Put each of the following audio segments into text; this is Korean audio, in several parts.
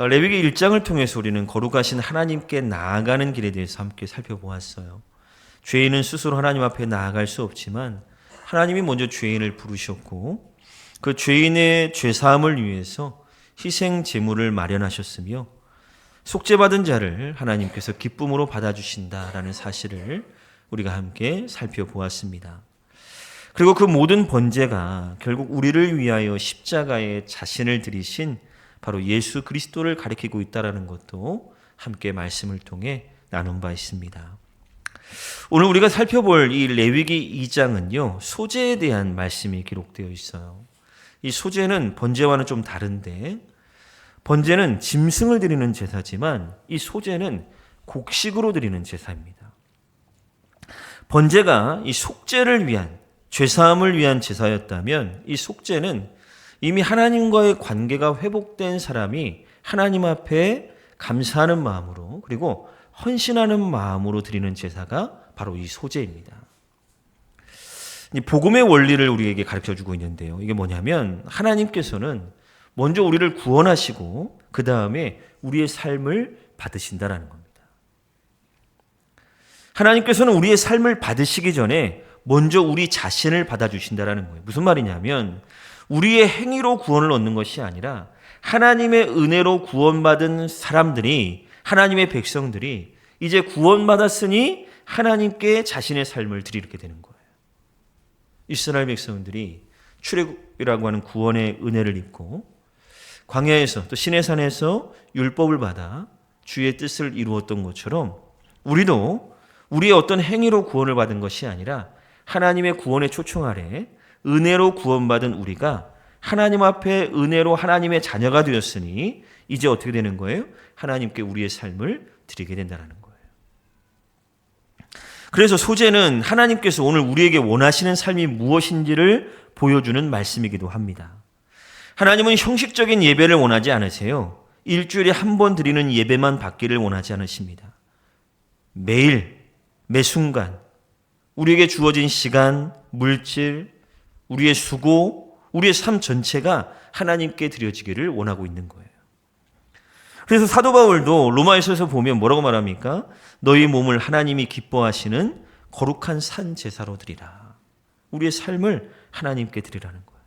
레위기 1장을 통해서 우리는 거룩하신 하나님께 나아가는 길에 대해서 함께 살펴보았어요. 죄인은 스스로 하나님 앞에 나아갈 수 없지만 하나님이 먼저 죄인을 부르셨고 그 죄인의 죄사함을 위해서 희생 제물을 마련하셨으며 속죄받은 자를 하나님께서 기쁨으로 받아주신다라는 사실을 우리가 함께 살펴보았습니다. 그리고 그 모든 번제가 결국 우리를 위하여 십자가에 자신을 들이신 바로 예수 그리스도를 가리키고 있다는 것도 함께 말씀을 통해 나눈 바 있습니다. 오늘 우리가 살펴볼 이 레위기 2장은요, 소제에 대한 말씀이 기록되어 있어요. 이 소제는 번제와는 좀 다른데, 번제는 짐승을 드리는 제사지만 이 소제는 곡식으로 드리는 제사입니다. 번제가 이 속죄를 위한, 죄사함을 위한 제사였다면 이 속죄는 이미 하나님과의 관계가 회복된 사람이 하나님 앞에 감사하는 마음으로 그리고 헌신하는 마음으로 드리는 제사가 바로 이 소제입니다. 이 복음의 원리를 우리에게 가르쳐주고 있는데요. 이게 뭐냐면 하나님께서는 먼저 우리를 구원하시고 그 다음에 우리의 삶을 받으신다라는 겁니다. 하나님께서는 우리의 삶을 받으시기 전에 먼저 우리 자신을 받아주신다라는 거예요. 무슨 말이냐면 우리의 행위로 구원을 얻는 것이 아니라 하나님의 은혜로 구원받은 사람들이, 하나님의 백성들이 이제 구원받았으니 하나님께 자신의 삶을 드리게 되는 거예요. 이스라엘 백성들이 출애굽이라고 하는 구원의 은혜를 입고 광야에서 또 시내산에서 율법을 받아 주의 뜻을 이루었던 것처럼 우리도 우리의 어떤 행위로 구원을 받은 것이 아니라 하나님의 구원의 초청 아래 은혜로 구원받은 우리가 하나님 앞에 은혜로 하나님의 자녀가 되었으니 이제 어떻게 되는 거예요? 하나님께 우리의 삶을 드리게 된다는 거예요. 그래서 소제는 하나님께서 오늘 우리에게 원하시는 삶이 무엇인지를 보여주는 말씀이기도 합니다. 하나님은 형식적인 예배를 원하지 않으세요. 일주일에 한 번 드리는 예배만 받기를 원하지 않으십니다. 매일, 매 순간 우리에게 주어진 시간, 물질, 우리의 수고, 우리의 삶 전체가 하나님께 드려지기를 원하고 있는 거예요. 그래서 사도 바울도 로마에서 보면 뭐라고 말합니까? 너희 몸을 하나님이 기뻐하시는 거룩한 산 제사로 드리라. 우리의 삶을 하나님께 드리라는 거예요.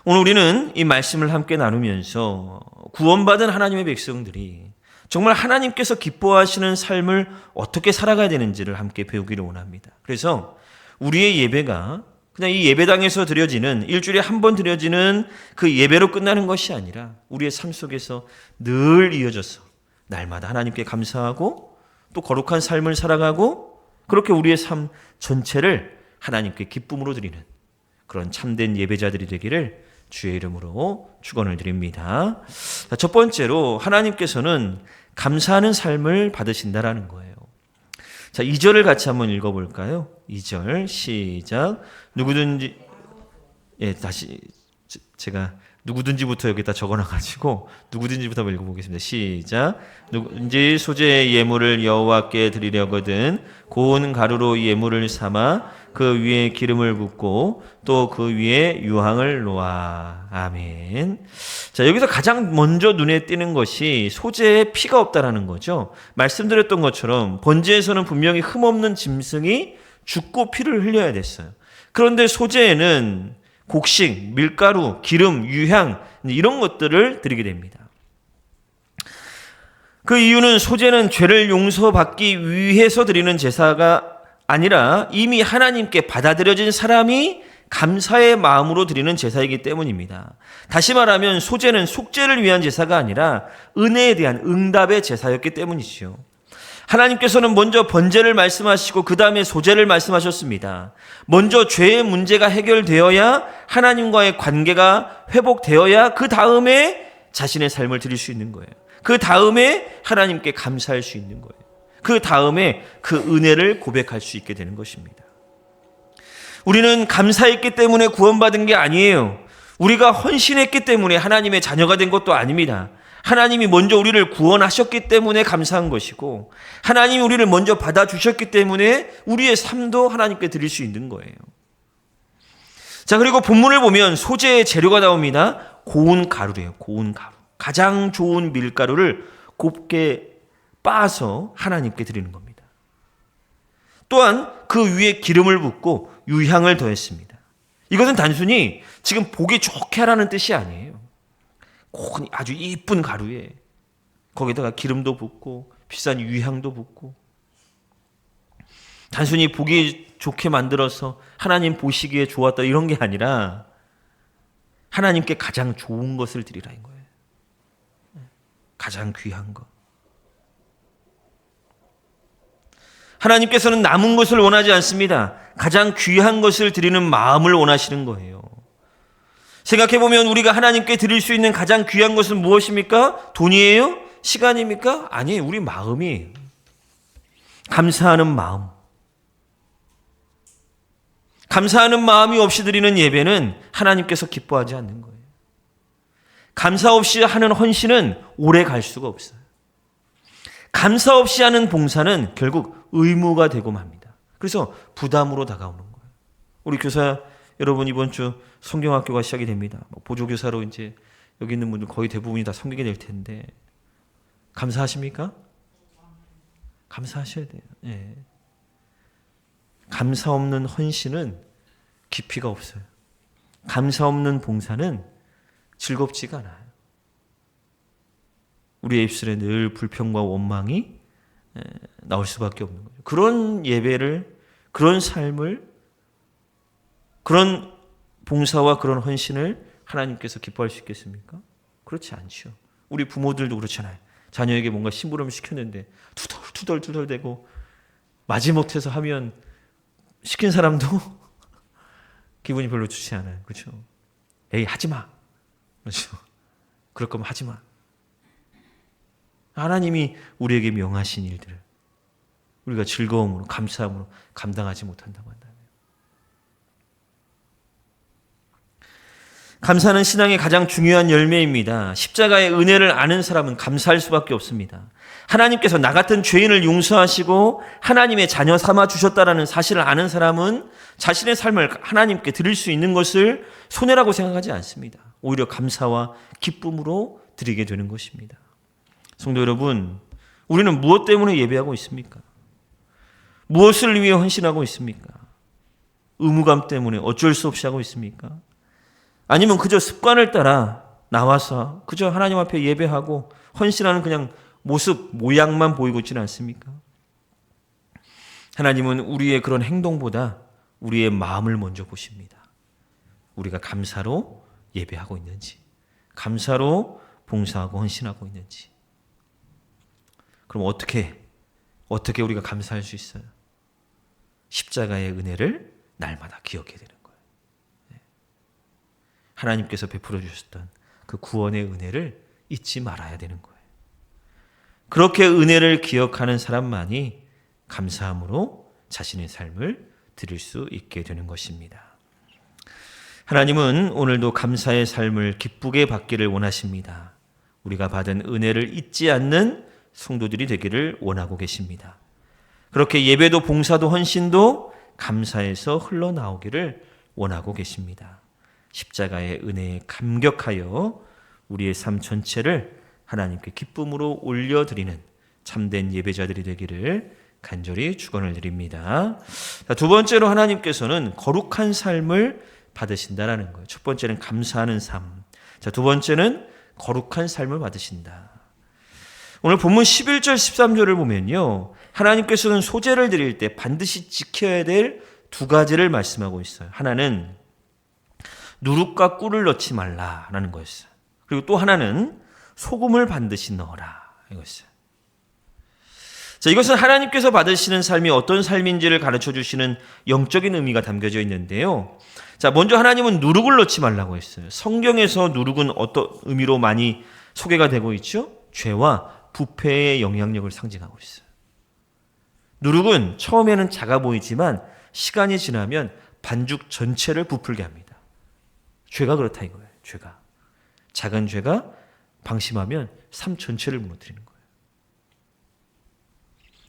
오늘 우리는 이 말씀을 함께 나누면서 구원받은 하나님의 백성들이 정말 하나님께서 기뻐하시는 삶을 어떻게 살아가야 되는지를 함께 배우기를 원합니다. 그래서 우리의 예배가 그냥 이 예배당에서 드려지는 일주일에 한 번 드려지는 그 예배로 끝나는 것이 아니라 우리의 삶 속에서 늘 이어져서 날마다 하나님께 감사하고 또 거룩한 삶을 살아가고 그렇게 우리의 삶 전체를 하나님께 기쁨으로 드리는 그런 참된 예배자들이 되기를 주의 이름으로 축원을 드립니다. 첫 번째로 하나님께서는 감사하는 삶을 받으신다라는 거예요. 자, 2절을 같이 한번 읽어볼까요? 2절 시작. 누구든지 다시 제가 누구든지부터 여기다 적어놔가지고 누구든지부터 한번 읽어보겠습니다. 시작. 누구든지 소제의 예물을 여호와께 드리려거든 고운 가루로 예물을 삼아 그 위에 기름을 붓고 또 그 위에 유황을 놓아. 아멘. 자, 여기서 가장 먼저 눈에 띄는 것이 소제에 피가 없다라는 거죠. 말씀드렸던 것처럼 번제에서는 분명히 흠없는 짐승이 죽고 피를 흘려야 됐어요. 그런데 소제에는 곡식, 밀가루, 기름, 유향 이런 것들을 드리게 됩니다. 그 이유는 소제는 죄를 용서받기 위해서 드리는 제사가 아니라 이미 하나님께 받아들여진 사람이 감사의 마음으로 드리는 제사이기 때문입니다. 다시 말하면 소제는 속죄를 위한 제사가 아니라 은혜에 대한 응답의 제사였기 때문이죠. 하나님께서는 먼저 번제를 말씀하시고 그 다음에 소제를 말씀하셨습니다. 먼저 죄의 문제가 해결되어야 하나님과의 관계가 회복되어야 그 다음에 자신의 삶을 드릴 수 있는 거예요. 그 다음에 하나님께 감사할 수 있는 거예요. 그 다음에 그 은혜를 고백할 수 있게 되는 것입니다. 우리는 감사했기 때문에 구원받은 게 아니에요. 우리가 헌신했기 때문에 하나님의 자녀가 된 것도 아닙니다. 하나님이 먼저 우리를 구원하셨기 때문에 감사한 것이고 하나님이 우리를 먼저 받아주셨기 때문에 우리의 삶도 하나님께 드릴 수 있는 거예요. 자, 그리고 본문을 보면 소제의 재료가 나옵니다. 고운 가루래요. 고운 가루. 가장 좋은 밀가루를 곱게 빻아서 하나님께 드리는 겁니다. 또한 그 위에 기름을 붓고 유향을 더했습니다. 이것은 단순히 지금 보기 좋게 하라는 뜻이 아니에요. 고운 아주 이쁜 가루에 거기다가 기름도 붓고 비싼 유향도 붓고 단순히 보기 좋게 만들어서 하나님 보시기에 좋았다 이런 게 아니라 하나님께 가장 좋은 것을 드리라는 거예요. 가장 귀한 것. 하나님께서는 남은 것을 원하지 않습니다. 가장 귀한 것을 드리는 마음을 원하시는 거예요. 생각해보면 우리가 하나님께 드릴 수 있는 가장 귀한 것은 무엇입니까? 돈이에요? 시간입니까? 아니에요. 우리 마음이에요. 감사하는 마음. 감사하는 마음이 없이 드리는 예배는 하나님께서 기뻐하지 않는 거예요. 감사 없이 하는 헌신은 오래 갈 수가 없어요. 감사 없이 하는 봉사는 결국 의무가 되고 맙니다. 그래서 부담으로 다가오는 거예요. 우리 교사 여러분 이번 주 성경학교가 시작이 됩니다. 보조교사로 이제 여기 있는 분들 거의 대부분이 다 섬기게 될 텐데 감사하십니까? 감사하셔야 돼요. 예. 감사 없는 헌신은 깊이가 없어요. 감사 없는 봉사는 즐겁지가 않아요. 우리의 입술에 늘 불평과 원망이 나올 수밖에 없는 거죠. 그런 예배를, 그런 삶을, 그런 봉사와 그런 헌신을 하나님께서 기뻐할 수 있겠습니까? 그렇지 않죠. 우리 부모들도 그렇잖아요. 자녀에게 뭔가 심부름을 시켰는데 투덜투덜대고 마지못해서 하면 시킨 사람도 기분이 별로 좋지 않아요. 그렇죠? 에이 하지 마. 그렇죠? 그럴 거면 하지 마. 하나님이 우리에게 명하신 일들을 우리가 즐거움으로 감사함으로 감당하지 못한다고 한다면 감사는 신앙의 가장 중요한 열매입니다. 십자가의 은혜를 아는 사람은 감사할 수밖에 없습니다. 하나님께서 나 같은 죄인을 용서하시고 하나님의 자녀 삼아 주셨다라는 사실을 아는 사람은 자신의 삶을 하나님께 드릴 수 있는 것을 손해라고 생각하지 않습니다. 오히려 감사와 기쁨으로 드리게 되는 것입니다. 성도 여러분, 우리는 무엇 때문에 예배하고 있습니까? 무엇을 위해 헌신하고 있습니까? 의무감 때문에 어쩔 수 없이 하고 있습니까? 아니면 그저 습관을 따라 나와서 그저 하나님 앞에 예배하고 헌신하는 그냥 모습, 모양만 보이고 있지는 않습니까? 하나님은 우리의 그런 행동보다 우리의 마음을 먼저 보십니다. 우리가 감사로 예배하고 있는지, 감사로 봉사하고 헌신하고 있는지. 그럼 어떻게 우리가 감사할 수 있어요? 십자가의 은혜를 날마다 기억해야 되는 거예요. 하나님께서 베풀어 주셨던 그 구원의 은혜를 잊지 말아야 되는 거예요. 그렇게 은혜를 기억하는 사람만이 감사함으로 자신의 삶을 드릴 수 있게 되는 것입니다. 하나님은 오늘도 감사의 삶을 기쁘게 받기를 원하십니다. 우리가 받은 은혜를 잊지 않는 성도들이 되기를 원하고 계십니다. 그렇게 예배도 봉사도 헌신도 감사에서 흘러나오기를 원하고 계십니다. 십자가의 은혜에 감격하여 우리의 삶 전체를 하나님께 기쁨으로 올려드리는 참된 예배자들이 되기를 간절히 축원을 드립니다. 자, 두 번째로 하나님께서는 거룩한 삶을 받으신다라는 거예요. 첫 번째는 감사하는 삶. 자, 두 번째는 거룩한 삶을 받으신다. 오늘 본문 11절 13절을 보면요. 하나님께서는 소제를 드릴 때 반드시 지켜야 될 두 가지를 말씀하고 있어요. 하나는 누룩과 꿀을 넣지 말라라는 거였어요. 그리고 또 하나는 소금을 반드시 넣어라 이거였어요. 자, 이것은 하나님께서 받으시는 삶이 어떤 삶인지를 가르쳐 주시는 영적인 의미가 담겨져 있는데요. 자, 먼저 하나님은 누룩을 넣지 말라고 했어요. 성경에서 누룩은 어떤 의미로 많이 소개가 되고 있죠? 죄와 부패의 영향력을 상징하고 있어요. 누룩은 처음에는 작아 보이지만 시간이 지나면 반죽 전체를 부풀게 합니다. 죄가 그렇다 이거예요. 죄가. 작은 죄가 방심하면 삶 전체를 무너뜨리는 거예요.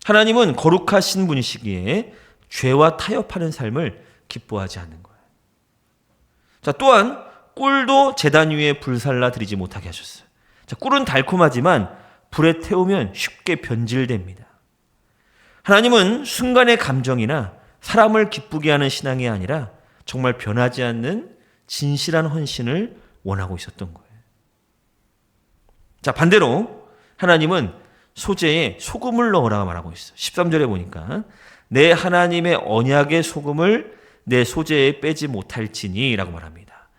하나님은 거룩하신 분이시기에 죄와 타협하는 삶을 기뻐하지 않는 거예요. 자, 또한 꿀도 제단 위에 불살라 드리지 못하게 하셨어요. 자, 꿀은 달콤하지만 불에 태우면 쉽게 변질됩니다. 하나님은 순간의 감정이나 사람을 기쁘게 하는 신앙이 아니라 정말 변하지 않는 진실한 헌신을 원하고 있었던 거예요. 자, 반대로 하나님은 소재에 소금을 넣으라고 말하고 있어요. 13절에 보니까 내 하나님의 언약의 소금을 내 소재에 빼지 못할지니 라고 말합니다.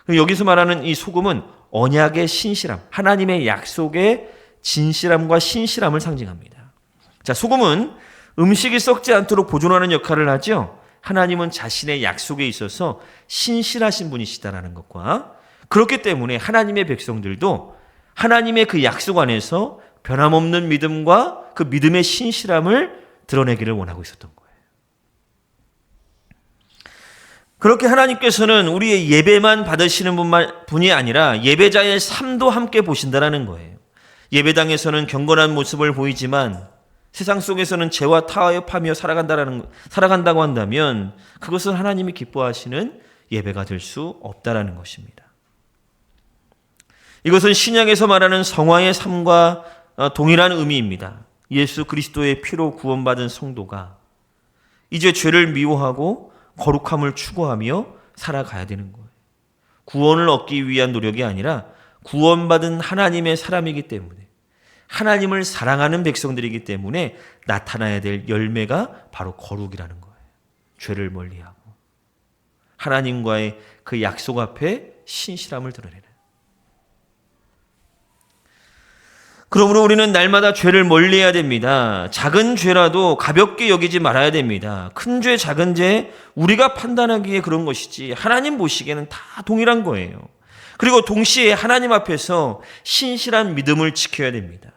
여기서 말하는 이 소금은 언약의 신실함, 하나님의 약속의 진실함과 신실함을 상징합니다. 자, 소금은 음식이 썩지 않도록 보존하는 역할을 하죠. 하나님은 자신의 약속에 있어서 신실하신 분이시다라는 것과 그렇기 때문에 하나님의 백성들도 하나님의 그 약속 안에서 변함없는 믿음과 그 믿음의 신실함을 드러내기를 원하고 있었던 거예요. 그렇게 하나님께서는 우리의 예배만 받으시는 분이 아니라 예배자의 삶도 함께 보신다라는 거예요. 예배당에서는 경건한 모습을 보이지만 세상 속에서는 죄와 타협하며 살아간다고 한다면 그것은 하나님이 기뻐하시는 예배가 될 수 없다라는 것입니다. 이것은 신약에서 말하는 성화의 삶과 동일한 의미입니다. 예수 그리스도의 피로 구원받은 성도가 이제 죄를 미워하고 거룩함을 추구하며 살아가야 되는 거예요. 구원을 얻기 위한 노력이 아니라 구원받은 하나님의 사람이기 때문에 하나님을 사랑하는 백성들이기 때문에 나타나야 될 열매가 바로 거룩이라는 거예요. 죄를 멀리하고 하나님과의 그 약속 앞에 신실함을 드러내는. 그러므로 우리는 날마다 죄를 멀리해야 됩니다. 작은 죄라도 가볍게 여기지 말아야 됩니다. 큰 죄, 작은 죄 우리가 판단하기에 그런 것이지 하나님 보시기에는 다 동일한 거예요. 그리고 동시에 하나님 앞에서 신실한 믿음을 지켜야 됩니다.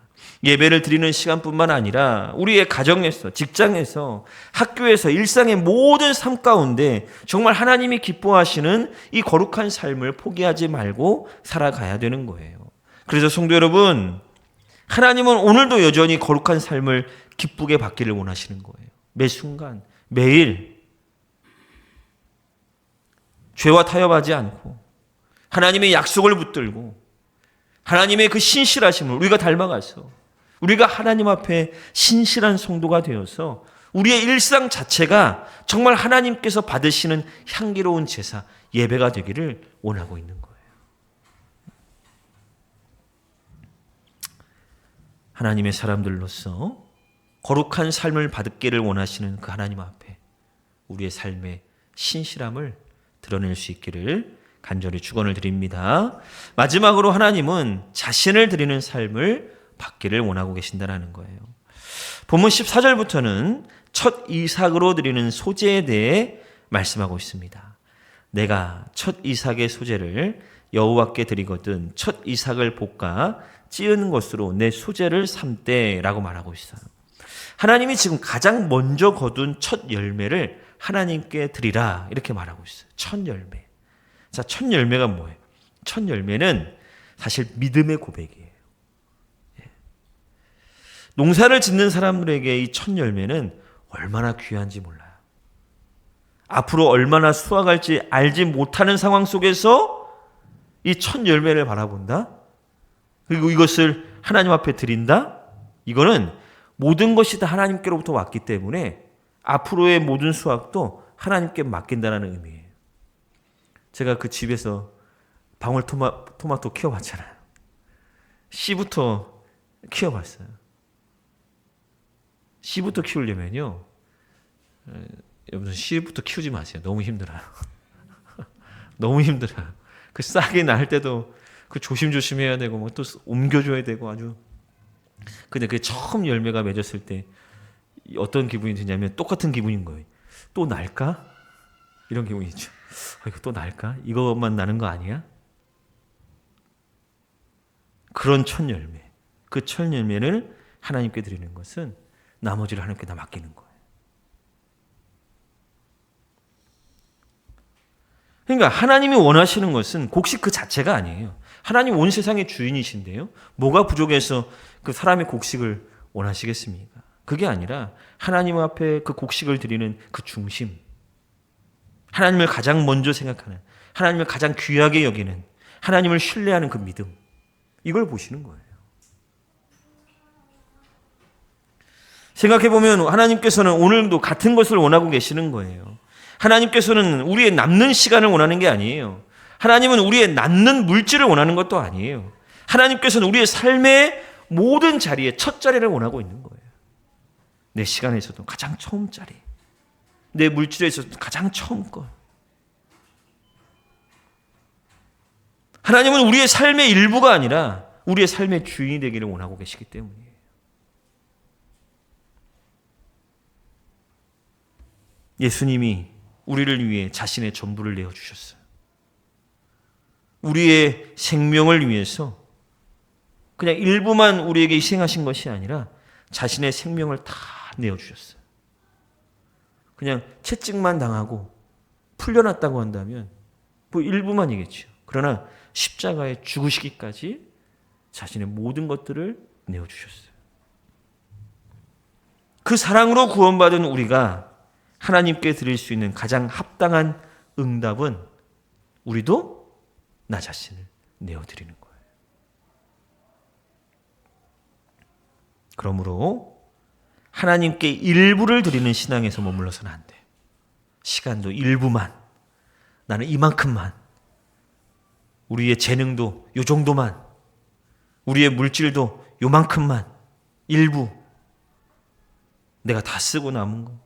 예배를 드리는 시간뿐만 아니라 우리의 가정에서, 직장에서, 학교에서, 일상의 모든 삶 가운데 정말 하나님이 기뻐하시는 이 거룩한 삶을 포기하지 말고 살아가야 되는 거예요. 그래서 성도 여러분, 하나님은 오늘도 여전히 거룩한 삶을 기쁘게 받기를 원하시는 거예요. 매 순간, 매일 죄와 타협하지 않고 하나님의 약속을 붙들고 하나님의 그 신실하심을 우리가 닮아가서 우리가 하나님 앞에 신실한 성도가 되어서 우리의 일상 자체가 정말 하나님께서 받으시는 향기로운 제사, 예배가 되기를 원하고 있는 거예요. 하나님의 사람들로서 거룩한 삶을 받기를 원하시는 그 하나님 앞에 우리의 삶의 신실함을 드러낼 수 있기를 간절히 축원을 드립니다. 마지막으로 하나님은 자신을 드리는 삶을 받기를 원하고 계신다는 거예요. 본문 14절부터는 첫 이삭으로 드리는 소재에 대해 말씀하고 있습니다. 내가 첫 이삭의 소재를 여호와께 드리거든 첫 이삭을 볶아 찌은 것으로 내 소재를 삼때라고 말하고 있어요. 하나님이 지금 가장 먼저 거둔 첫 열매를 하나님께 드리라 이렇게 말하고 있어요. 첫 열매. 자, 첫 열매가 뭐예요? 첫 열매는 사실 믿음의 고백이에요. 농사를 짓는 사람들에게 이 첫 열매는 얼마나 귀한지 몰라요. 앞으로 얼마나 수확할지 알지 못하는 상황 속에서 이 첫 열매를 바라본다? 그리고 이것을 하나님 앞에 드린다? 이거는 모든 것이 다 하나님께로부터 왔기 때문에 앞으로의 모든 수확도 하나님께 맡긴다는 의미예요. 제가 그 집에서 방울토마토 키워봤잖아요. 씨부터 키워봤어요. 씨부터 키우려면요. 여러분 씨부터 키우지 마세요. 너무 힘들어요. 너무 힘들어요. 그 싹이 날 때도 그 조심조심 해야 되고 뭐 또 옮겨줘야 되고 아주. 근데 그 처음 열매가 맺었을 때 어떤 기분이 드냐면 똑같은 기분인 거예요. 또 날까? 이런 기분이죠. 이거 또 날까? 이것만 나는 거 아니야? 그런 첫 열매. 그 첫 열매를 하나님께 드리는 것은 나머지를 하나님께 다 맡기는 거예요. 그러니까 하나님이 원하시는 것은 곡식 그 자체가 아니에요. 하나님 온 세상의 주인이신데요. 뭐가 부족해서 그 사람의 곡식을 원하시겠습니까? 그게 아니라 하나님 앞에 그 곡식을 드리는 그 중심. 하나님을 가장 먼저 생각하는, 하나님을 가장 귀하게 여기는, 하나님을 신뢰하는 그 믿음, 이걸 보시는 거예요. 생각해보면 하나님께서는 오늘도 같은 것을 원하고 계시는 거예요. 하나님께서는 우리의 남는 시간을 원하는 게 아니에요. 하나님은 우리의 남는 물질을 원하는 것도 아니에요. 하나님께서는 우리의 삶의 모든 자리에 첫 자리를 원하고 있는 거예요. 내 시간에서도 가장 처음 자리, 내 물질에서도 가장 처음 것. 하나님은 우리의 삶의 일부가 아니라 우리의 삶의 주인이 되기를 원하고 계시기 때문이에요. 예수님이 우리를 위해 자신의 전부를 내어주셨어요. 우리의 생명을 위해서 그냥 일부만 우리에게 희생하신 것이 아니라 자신의 생명을 다 내어주셨어요. 그냥 채찍만 당하고 풀려났다고 한다면 뭐 일부만이겠죠. 그러나 십자가에 죽으시기까지 자신의 모든 것들을 내어주셨어요. 그 사랑으로 구원받은 우리가 하나님께 드릴 수 있는 가장 합당한 응답은 우리도 나 자신을 내어드리는 거예요. 그러므로 하나님께 일부를 드리는 신앙에서 머물러서는 안 돼. 시간도 일부만, 나는 이만큼만, 우리의 재능도 요 정도만, 우리의 물질도 요만큼만, 일부, 내가 다 쓰고 남은 거,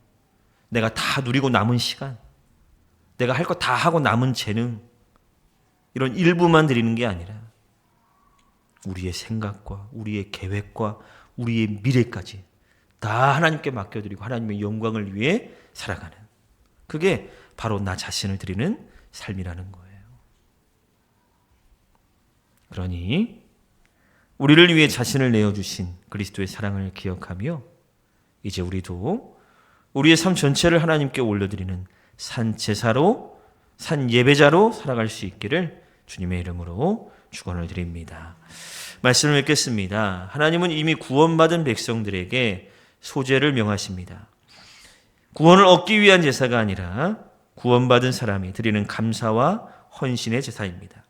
내가 다 누리고 남은 시간, 내가 할 거 다 하고 남은 재능, 이런 일부만 드리는 게 아니라 우리의 생각과 우리의 계획과 우리의 미래까지 다 하나님께 맡겨드리고 하나님의 영광을 위해 살아가는, 그게 바로 나 자신을 드리는 삶이라는 거예요. 그러니 우리를 위해 자신을 내어주신 그리스도의 사랑을 기억하며 이제 우리도 우리의 삶 전체를 하나님께 올려드리는 산 제사로, 산 예배자로 살아갈 수 있기를 주님의 이름으로 축원을 드립니다. 말씀을 읽겠습니다. 하나님은 이미 구원받은 백성들에게 소제를 명하십니다. 구원을 얻기 위한 제사가 아니라 구원받은 사람이 드리는 감사와 헌신의 제사입니다.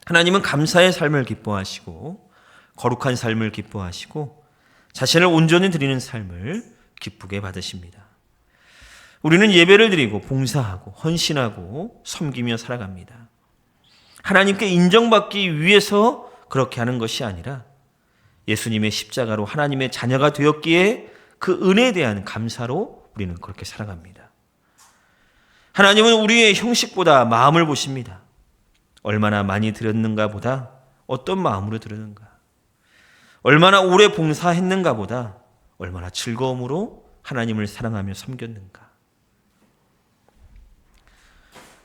하나님은 감사의 삶을 기뻐하시고 거룩한 삶을 기뻐하시고 자신을 온전히 드리는 삶을 기쁘게 받으십니다. 우리는 예배를 드리고 봉사하고 헌신하고 섬기며 살아갑니다. 하나님께 인정받기 위해서 그렇게 하는 것이 아니라 예수님의 십자가로 하나님의 자녀가 되었기에 그 은혜에 대한 감사로 우리는 그렇게 살아갑니다. 하나님은 우리의 형식보다 마음을 보십니다. 얼마나 많이 드렸는가 보다 어떤 마음으로 드렸는가, 얼마나 오래 봉사했는가 보다 얼마나 즐거움으로 하나님을 사랑하며 섬겼는가.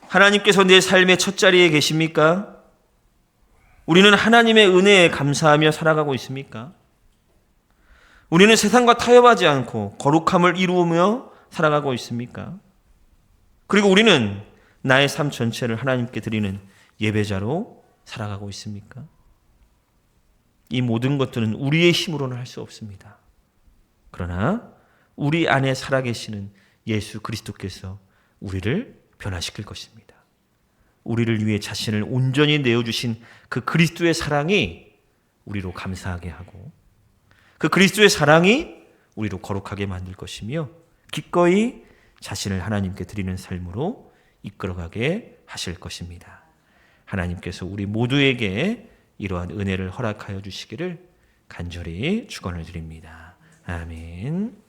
하나님께서 내 삶의 첫 자리에 계십니까? 우리는 하나님의 은혜에 감사하며 살아가고 있습니까? 우리는 세상과 타협하지 않고 거룩함을 이루며 살아가고 있습니까? 그리고 우리는 나의 삶 전체를 하나님께 드리는 예배자로 살아가고 있습니까? 이 모든 것들은 우리의 힘으로는 할 수 없습니다. 그러나 우리 안에 살아계시는 예수 그리스도께서 우리를 변화시킬 것입니다. 우리를 위해 자신을 온전히 내어주신 그 그리스도의 사랑이 우리로 감사하게 하고 그 그리스도의 사랑이 우리로 거룩하게 만들 것이며 기꺼이 자신을 하나님께 드리는 삶으로 이끌어가게 하실 것입니다. 하나님께서 우리 모두에게 이러한 은혜를 허락하여 주시기를 간절히 축원을 드립니다. 아멘.